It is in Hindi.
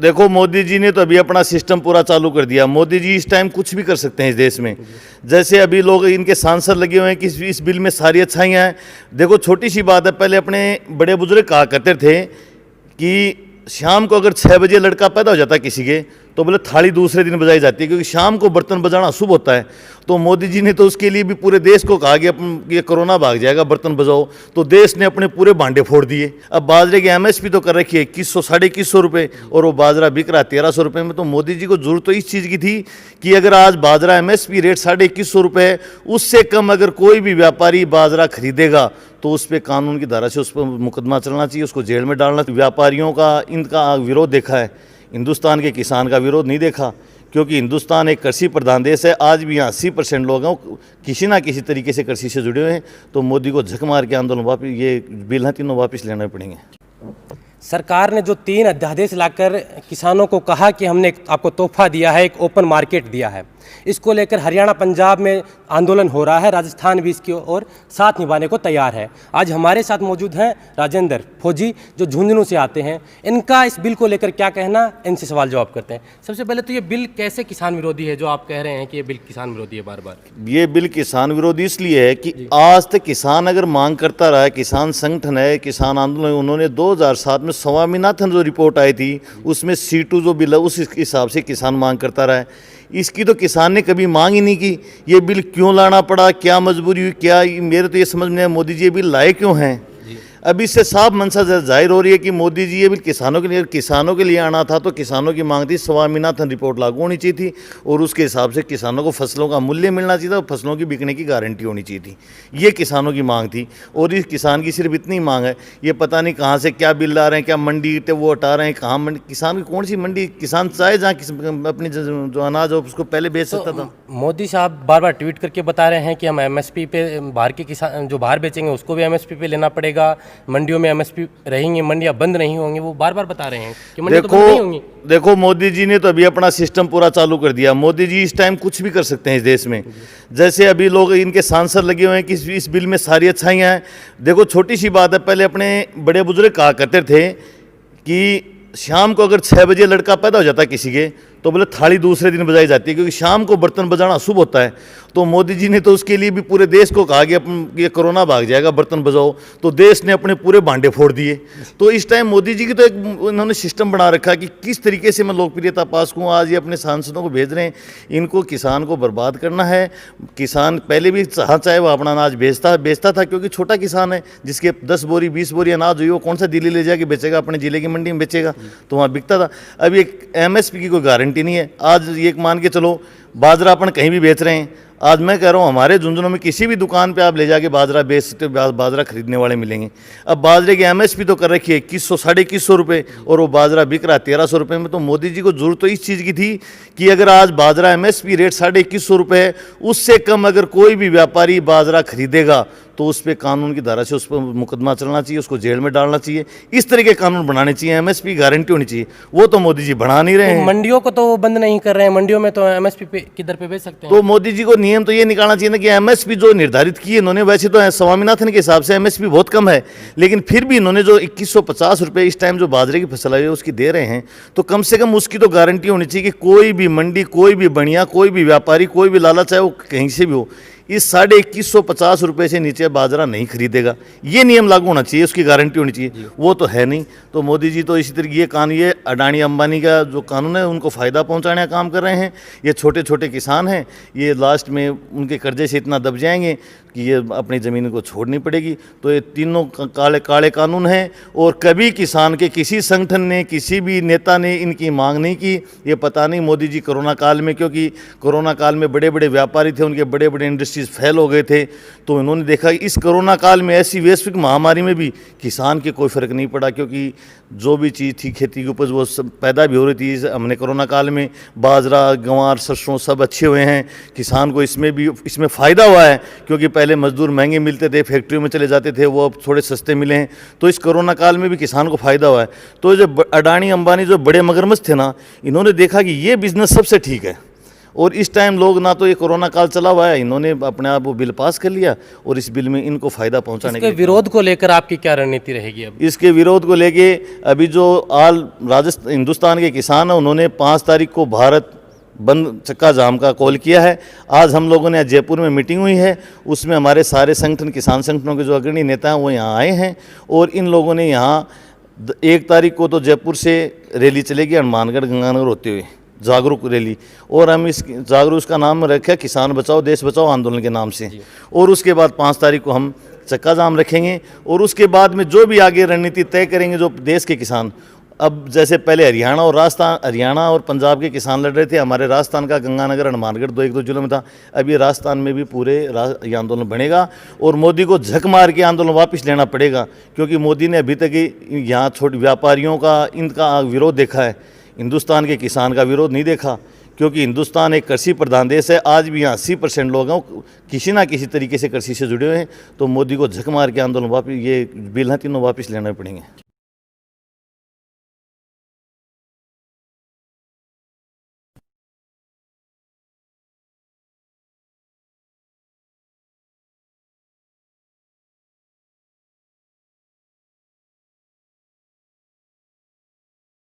देखो मोदी जी ने तो अभी अपना सिस्टम पूरा चालू कर दिया। मोदी जी इस टाइम कुछ भी कर सकते हैं इस देश में। जैसे अभी लोग इनके सांसद लगे हुए हैं कि इस बिल में सारी अच्छाइयाँ हैं। देखो छोटी सी बात है, पहले अपने बड़े बुजुर्ग कहा करते थे कि शाम को अगर 6 बजे लड़का पैदा हो जाता है किसी के, तो बोले थाली दूसरे दिन बजाई जाती है, क्योंकि शाम को बर्तन बजाना अशुभ होता है। तो मोदी जी ने तो उसके लिए भी पूरे देश को कहा कि ये कोरोना भाग जाएगा, बर्तन बजाओ। तो देश ने अपने पूरे भांडे फोड़ दिए। अब बाजरे की एमएसपी तो कर रखी है 2100 2150 रुपये, और वो बाजरा बिक रहा है 1300 रुपये में। तो मोदी जी को जरूरत तो इस चीज़ की थी कि अगर आज बाजरा एमएसपी रेट 2150 रुपये है, उससे कम अगर कोई भी व्यापारी बाजरा खरीदेगा तो उस पर कानून की धारा से उस पर मुकदमा चलना चाहिए, उसको जेल में डालना। व्यापारियों का इनका विरोध देखा है, हिंदुस्तान के किसान का विरोध नहीं देखा, क्योंकि हिंदुस्तान एक कृषि प्रधान देश है। आज भी यहाँ 80% लोग हैं किसी ना किसी तरीके से कृषि से जुड़े हुए हैं। तो मोदी को झक मार के आंदोलन वापस, ये बिल हैं तीनों वापस लेने पड़ेंगे। सरकार ने जो 3 अध्यादेश लाकर किसानों को कहा कि हमने आपको तोहफा दिया है, एक ओपन मार्केट दिया है, इसको लेकर हरियाणा पंजाब में आंदोलन हो रहा है। राजस्थान भी इसकी ओर साथ निभाने को तैयार है। आज हमारे साथ मौजूद हैं राजेंद्र फौजी, जो झुंझुनू से आते हैं। इनका इस बिल को लेकर क्या कहना, इनसे सवाल जवाब करते हैं। सबसे पहले तो ये बिल कैसे किसान विरोधी है, जो आप कह रहे हैं कि ये बिल किसान विरोधी है? बार बार ये बिल किसान विरोधी इसलिए है कि आज तक किसान अगर मांग करता रहा है, किसान संगठन है, किसान आंदोलन, उन्होंने 2007 में स्वामीनाथन जो रिपोर्ट आई थी उसमें C2 जो बिल है उस हिसाब से किसान मांग करता रहा है। इसकी तो किसान ने कभी मांग ही नहीं की। ये बिल क्यों लाना पड़ा, क्या मजबूरी हुई, क्या, मेरे तो ये समझ में आया मोदी जी ये बिल लाए क्यों हैं। अब इससे साफ मंशा जाहिर हो रही है कि मोदी जी ये बिल किसानों के लिए आना था, तो किसानों की मांग थी स्वामीनाथन रिपोर्ट लागू होनी चाहिए थी, और उसके हिसाब से किसानों को फसलों का मूल्य मिलना चाहिए था, और फसलों की बिकने की गारंटी होनी चाहिए थी। ये किसानों की मांग थी। और इस किसान की सिर्फ इतनी मांग है, ये पता नहीं कहाँ से क्या बिल ला रहे हैं, क्या मंडी वो हटा रहे हैं, कहाँ मंडी, किसान की कौन सी मंडी, किसान चाहे जहाँ अपनी जो अनाज हो उसको पहले बेच सकता था। मोदी साहब बार बार ट्वीट करके बता रहे हैं कि हम एमएसपी पे, बाहर के किसान जो बाहर बेचेंगे उसको भी एमएसपी पे लेना पड़ेगा, मंडियों में एमएसपी रहेंगी, मंडियां बंद नहीं होंगी। वो बार बार बता रहे हैं कि मंडियां तो बंद नहीं होंगी। देखो मोदी जी ने तो अभी अपना सिस्टम पूरा चालू कर दिया। मोदी जी इस टाइम कुछ भी कर सकते हैं इस देश में। जैसे अभी लोग इनके सांसद लगे हुए हैं कि इस बिल में सारी अच्छाइयाँ हैं। देखो छोटी सी बात है, पहले अपने बड़े बुजुर्ग कहा करते थे कि शाम को अगर 6 बजे लड़का पैदा हो जाता है किसी के, तो बोले थाली दूसरे दिन बजाई जाती है, क्योंकि शाम को बर्तन बजाना अशुभ होता है। तो मोदी जी ने तो उसके लिए भी पूरे देश को कहा कि ये कोरोना भाग जाएगा, बर्तन बजाओ। तो देश ने अपने पूरे भांडे फोड़ दिए। तो इस टाइम मोदी जी की तो एक इन्होंने सिस्टम बना रखा कि किस तरीके से मैं लोकप्रियता पास करूँ। आज ये अपने सांसदों को भेज रहे हैं, इनको किसान को बर्बाद करना है। किसान पहले भी चाहे वो अपना अनाज बेचता था, क्योंकि छोटा किसान है, जिसके 10 बोरी 20 बोरी अनाज हुई, वो कौन सा दिल्ली ले जाके बेचेगा, अपने जिले की मंडी में बेचेगा, तो वहाँ बिकता था। अब एक एमएसपी की कोई गारंटी नहीं है। आज ये मान के चलो बाजरा अपन कहीं भी बेच रहे हैं। आज मैं कह रहा हूँ हमारे झुंझुनू में किसी भी दुकान पे आप ले जाके बाजरा बेच सकते हो, बाजरा खरीदने वाले मिलेंगे। अब बाजरे की एमएसपी तो कर रखी है 2100 2150 रुपये, और वो बाजरा बिक रहा है 1300 रुपये में। तो मोदी जी को जरूरत तो इस चीज़ की थी कि अगर आज बाजरा एमएसपी रेट 2150 रुपये है, उससे कम अगर कोई भी व्यापारी बाजरा खरीदेगा तो उस पर कानून की धारा से उस पर मुकदमा चलना चाहिए, उसको जेल में डालना चाहिए। इस तरह के कानून बनाने चाहिए, एमएसपी गारंटी होनी चाहिए। वो तो मोदी जी बना नहीं रहे हैं। मंडियों को तो वो बंद नहीं कर रहे हैं, मंडियों में तो एमएसपी पे किधर पे बेच सकते हैं। तो मोदी जी को नियम तो ये निकालना चाहिए ना कि एमएसपी जो निर्धारित की है इन्होंने, वैसे तो स्वामीनाथन के हिसाब से एमएसपी बहुत कम है, लेकिन फिर भी इन्होंने जो 2150 रुपये इस टाइम जो बाजरे की फसल आई है उसकी दे रहे हैं, तो कम से कम उसकी तो गारंटी होनी चाहिए कि कोई भी मंडी, कोई भी बनिया, कोई भी व्यापारी, कोई भी लाला, चाहे वो कहीं से भी हो, इस 2150 रुपये से नीचे बाजरा नहीं खरीदेगा। ये नियम लागू होना चाहिए, उसकी गारंटी होनी चाहिए। वो तो है नहीं। तो मोदी जी तो इसी तरीके ये कानून, ये अडानी अंबानी का जो कानून है उनको फ़ायदा पहुंचाने का काम कर रहे हैं। ये छोटे छोटे किसान हैं, ये लास्ट में उनके कर्जे से इतना दब जाएंगे कि ये अपनी ज़मीन को छोड़नी पड़ेगी। तो ये तीनों काले कानून हैं, और कभी किसान के किसी संगठन ने, किसी भी नेता ने इनकी मांग नहीं की। ये पता नहीं मोदी जी कोरोना काल में, क्योंकि कोरोना काल में बड़े बड़े व्यापारी थे, उनके बड़े बड़े इंडस्ट्रीज फेल हो गए थे, तो इन्होंने देखा इस कोरोना काल में ऐसी वैश्विक महामारी में भी किसान के कोई फ़र्क नहीं पड़ा, क्योंकि जो भी चीज़ थी खेती की उपज वो सब पैदा भी हो रही थी। हमने कोरोना काल में बाजरा, गंवार, सरसों सब अच्छे हुए हैं। किसान को इसमें फ़ायदा हुआ है, क्योंकि पहले मजदूर महंगे मिलते थे, फैक्ट्रियों में चले जाते थे, वो अब थोड़े सस्ते मिले हैं। तो इस कोरोना काल में भी किसान को फ़ायदा हुआ है। तो जो अडानी अंबानी जो बड़े मगरमच्छ थे ना, इन्होंने देखा कि ये बिज़नेस सबसे ठीक है, और इस टाइम लोग ना तो ये कोरोना काल चला हुआ है, इन्होंने अपने आप वो बिल पास कर लिया और इस बिल में इनको फ़ायदा पहुंचाने इसके विरोध को लेकर आपकी क्या रणनीति रहेगी अब? इसके विरोध को लेके अभी जो आल राजस्थान हिंदुस्तान के किसान हैं उन्होंने 5 तारीख को भारत बंद चक्का जाम का कॉल किया है। आज हम लोगों ने जयपुर में मीटिंग हुई है, उसमें हमारे सारे संगठन किसान संगठनों के जो अग्रणी नेता हैं वो यहाँ आए हैं और इन लोगों ने यहाँ 1 तारीख को तो जयपुर से रैली चलेगी हनुमानगढ़ गंगानगर होते हुए, जागरूक रैली, और हम इस जागरूक का नाम रखा किसान बचाओ देश बचाओ आंदोलन के नाम से। और उसके बाद 5 तारीख को हम चक्का जाम रखेंगे और उसके बाद में जो भी आगे रणनीति तय करेंगे जो देश के किसान, अब जैसे पहले हरियाणा और पंजाब के किसान लड़ रहे थे, हमारे राजस्थान का गंगानगर हनुमानगढ़ 1-2 जिलों में था, अब ये राजस्थान में भी पूरे ये आंदोलन बढ़ेगा और मोदी को झक मार के आंदोलन वापस लेना पड़ेगा, क्योंकि मोदी ने अभी तक यहाँ छोटे व्यापारियों का इनका विरोध देखा है, हिंदुस्तान के किसान का विरोध नहीं देखा, क्योंकि हिंदुस्तान एक कृषि प्रधान देश है। आज भी यहाँ 80% लोग हैं किसी ना किसी तरीके से कृषि से जुड़े हुए हैं, तो मोदी को झक मार के आंदोलन वापस ये बिल हैं तीनों वापस लेने पड़ेंगे।